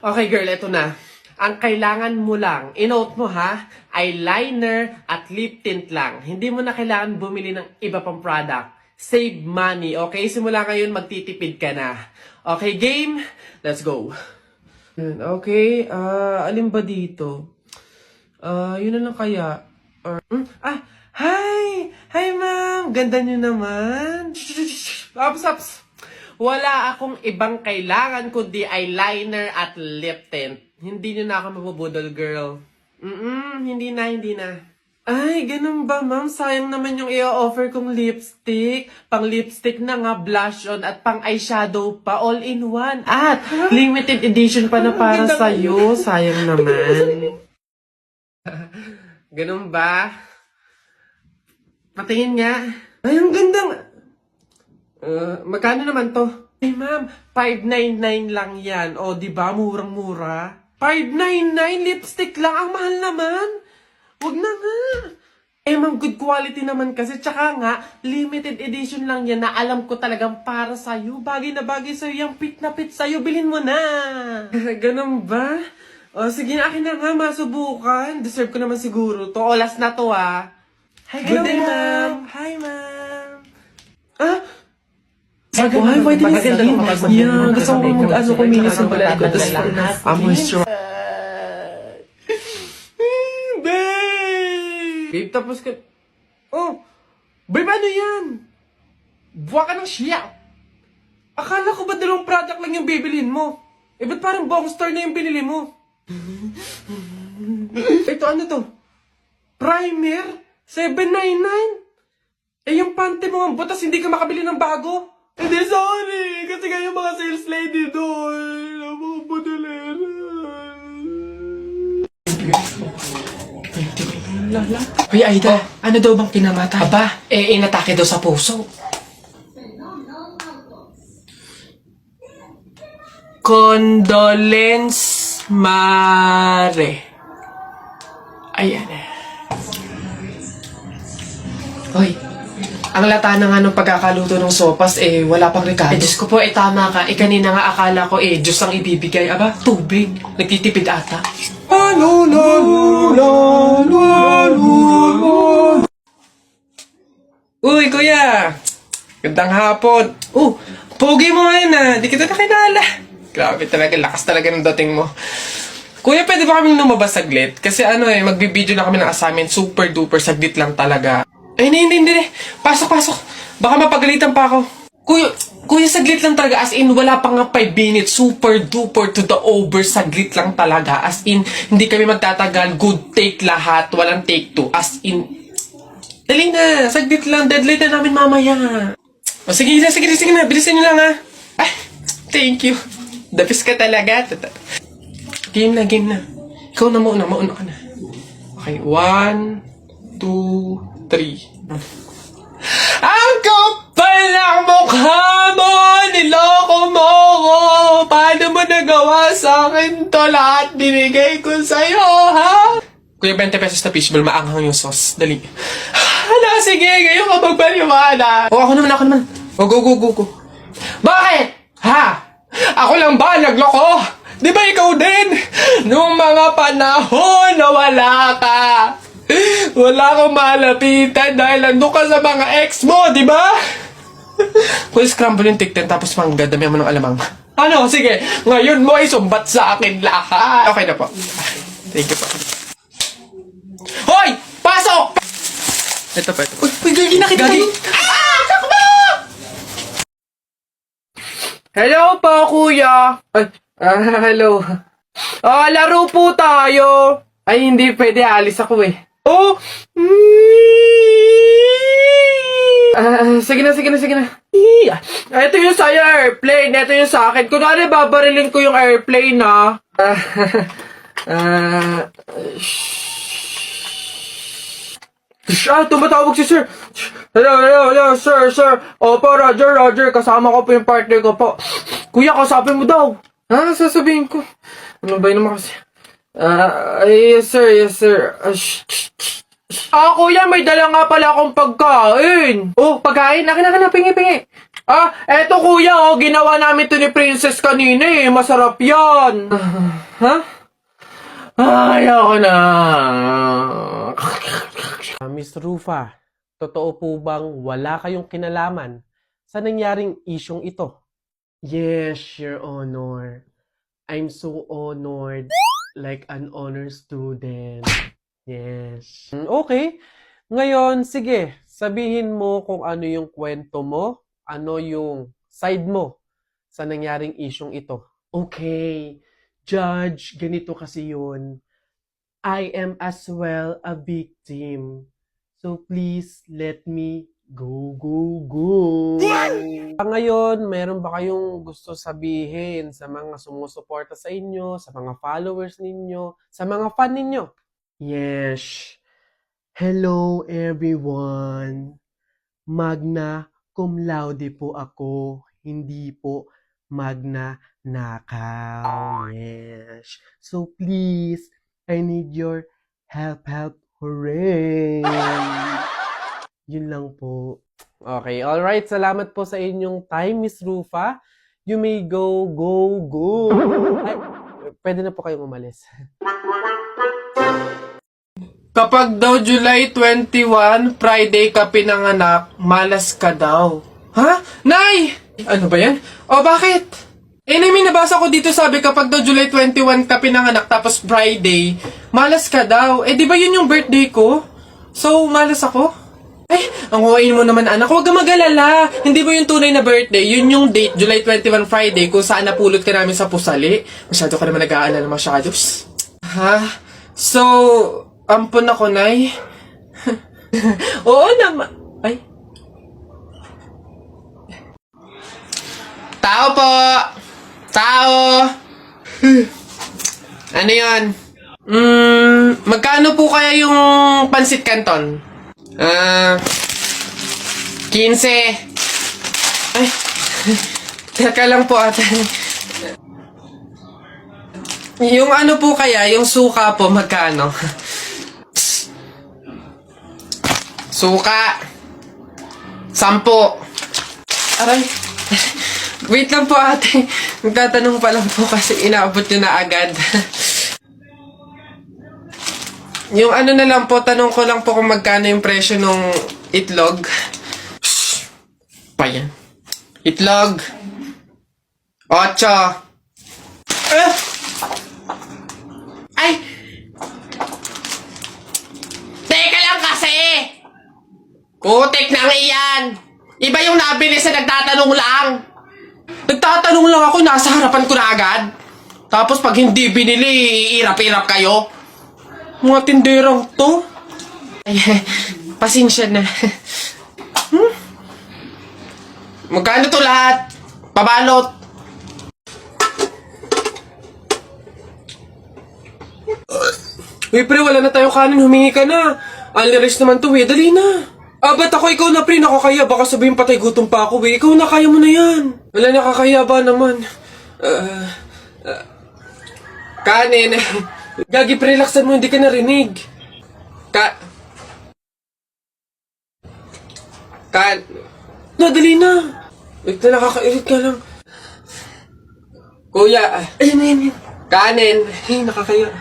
Okay girl, eto na. Ang kailangan mo lang, inote mo ha, eyeliner at lip tint lang. Hindi mo na kailangan bumili ng iba pang product. Save money, okay? Simula ngayon, magtitipid ka na. Okay, game? Let's go. Okay, alin ba dito? Yun na lang kaya. Hi! Hi, ma'am! Ganda nyo naman. Ups. Wala akong ibang kailangan kundi eyeliner at lip tint. Hindi nyo na ako mabubudol, girl. Hindi na. Ay, ganun ba, ma'am? Sayang naman yung i-offer kong lipstick. Pang lipstick na nga, blush on, at pang eyeshadow pa, all in one. At limited edition pa na para sa'yo. Sayang naman. Ganun ba? Patingin nga. Ay, ang ganda nga. Magkano naman to? Ay, ma'am, 599 lang yan. O, di ba? Murang-mura. 599 lipstick lang. Ang mahal naman. Wag na nga. Eh, ma'am, good quality naman kasi. Tsaka nga, limited edition lang yan na alam ko talagang para sa'yo. Bagay na bagay sa'yo. Yung pit na pit sa'yo. Bilhin mo na. Ganun ba? O, sige na, akin na nga. Masubukan. Deserve ko naman siguro to. O, last na to, ah. Hi, good day, ma'am. Hi, ma'am. Ay, vitamin C. Yeah, gusto ko kuminis ng balat ko. Tapos, moisture. Babe, tapos ka... Oh, babe, ano yan? Buwa ka ng siya. Akala ko ba dalawang product lang yung bibilin mo? Eh, ba't parang buong star na yung binili mo? Ito, ano to? Primer? 799? Eh, yung panty mo ang butas, hindi ka makabili ng bago? Hindi, sorry. Kasi kayo mga sales lady doon. Mga budalera. Lala. Uy, Aida, ano daw bang kinamatay? Aba, inatake daw sa puso. Condolence Mare. Ayan eh. Uy, ang lata na nga ng pagkakaluto ng sopas, wala pang rekado. Diyos ko po, tama ka. Kanina nga akala ko, Diyos ang ibibigay. Aba, tubig. Nagtitipid ata. Uy, kuya! Gandang hapon. Pogi mo ngayon Di kita nakilala. Grabe talaga, lakas talaga ng dating mo. Kuya, pwede ba kaming lumabas saglit? Kasi magbibideo na kami ng assignment. Super duper, saglit lang talaga. Hindi. Pasok. Baka mapagalitan pa ako. Kuya, saglit lang talaga. As in, wala pa nga 5 minutes. Super duper to the over. Saglit lang talaga. As in, hindi kami magtatagal. Good take lahat. Walang take 2. As in, dali na. Saglit lang. Deadline na namin mamaya. O, sige na. Bilisan nyo lang Ay, thank you. The best ka talaga. Game na. Ikaw na mauna ka na. Okay, 1, 2, 3. Ang kapal ng mukha mo! Niloko mo ko! Paano mo nagawa sa akin to? Lahat binigay ko sa'yo, ha? Kuya, 20 pesos na fishball, maanghang yung sauce. Dali. Sige, ngayon ka magpaliwana. Ako naman. Go. Bakit? Ha? Ako lang ba nagloko? Di ba ikaw din? Nung mga panahon na wala ka. Wala kang malapitan dahil nandun ka sa mga ex mo, di ba? Kung scramble yung tikten tapos mangga, dami mo ng alamang. Ano? Sige, ngayon mo ay sumbat sa akin lahat. Okay na po. Thank you po. Hoy! Pasok! Ito pa. Uy, gagi na kita. Takbo! Hello po, kuya. Hello. Laro po tayo. Ay, hindi pwede. Alis ako Oh! Sige na. Ito yung sa'yo, airplane. Ito yung sa akin. Kunwari, babarilin ko yung airplane, tumatawag si sir. Hello, sir. Opo, Roger. Kasama ko po yung partner ko po. Kuya, kasapin mo daw. Sasabihin ko. Ano ba yun naman kasi? Yes, sir. Kuya, may dala nga pala akong pagkain. Oh, pagkain? Akin, pingi. Eto kuya, ginawa namin to ni Princess kanina eh. Masarap yan. Ha? Ayoko na. Miss Rufa, totoo po bang wala kayong kinalaman sa nangyaring isyong ito? Yes, Your Honor. I'm so honored, like an honor student. Yes. Okay. Ngayon, sige, sabihin mo kung ano yung kwento mo, ano yung side mo sa nangyaring isyong ito. Okay, Judge, ganito kasi yun. I am as well a victim. So please let me go. Ngayon, meron ba kayong gusto sabihin sa mga sumusuporta sa inyo, sa mga followers ninyo, sa mga fan ninyo? Yes. Hello everyone. Magna cum laude po ako. Hindi po magna nakaw. Yes. So please, I need your help. Hooray! Yun lang po. Okay, alright. Salamat po sa inyong time, Miss Rufa. You may go. Ay, pwede na po kayong umalis. Kapag daw July 21, Friday ka pinanganak, malas ka daw. Ha? Nay! Ano ba yan? O bakit? May nabasa ko dito sabi kapag daw July 21 ka pinanganak tapos Friday, malas ka daw. Di ba yun yung birthday ko? So, malas ako? Ang huwain mo naman anak, huwag ka mag-alala. Hindi mo yung tunay na birthday, yun yung date, July 21 Friday, kung saan napulot ka namin sa pusali. Masyado ka naman nag-aalala masyados. Ha? So, ampun ako, Nay. Oo naman. Ay. Tao po! Tao! Ano yun? Magkano po kaya yung pansit canton? 15. Ay. Teka lang po ate. Yung ano po kaya, yung suka po, magkano? Suka. 10. Aray. Wait lang po ate. Nagtatanong pa lang po kasi inaabot nyo na agad. Yung ano na lang po, tanong ko lang po kung magkano yung presyo ng itlog. Shhh. Pa yan. Itlog. 8. Ay! Teka lang kasi! Kutik na iyan! Iba yung nabili sa nagtatanong lang. Nagtatanong lang ako, nasa harapan ko na agad. Tapos pag hindi binili, iirap-irap kayo. Mga tinderang to. Ay, pasensya na. Magkano to lahat? Pabalot. Uy, pre, wala na tayong kanin. Humingi ka na. Unli-rice naman to, eh. Dali na. Ba't ako? Ikaw na, pre. Nakakaya. Baka sabihin patay gutom pa ako, eh. Ikaw na, kaya mo na yan. Wala, nakakaya ba naman? Kanin. Gagi, pre, relaxan mo. Hindi ka narinig. No, dali na. Wait na, nakakairit ka lang. Kuya. Ayun. Kanin. Ay, nakakaya.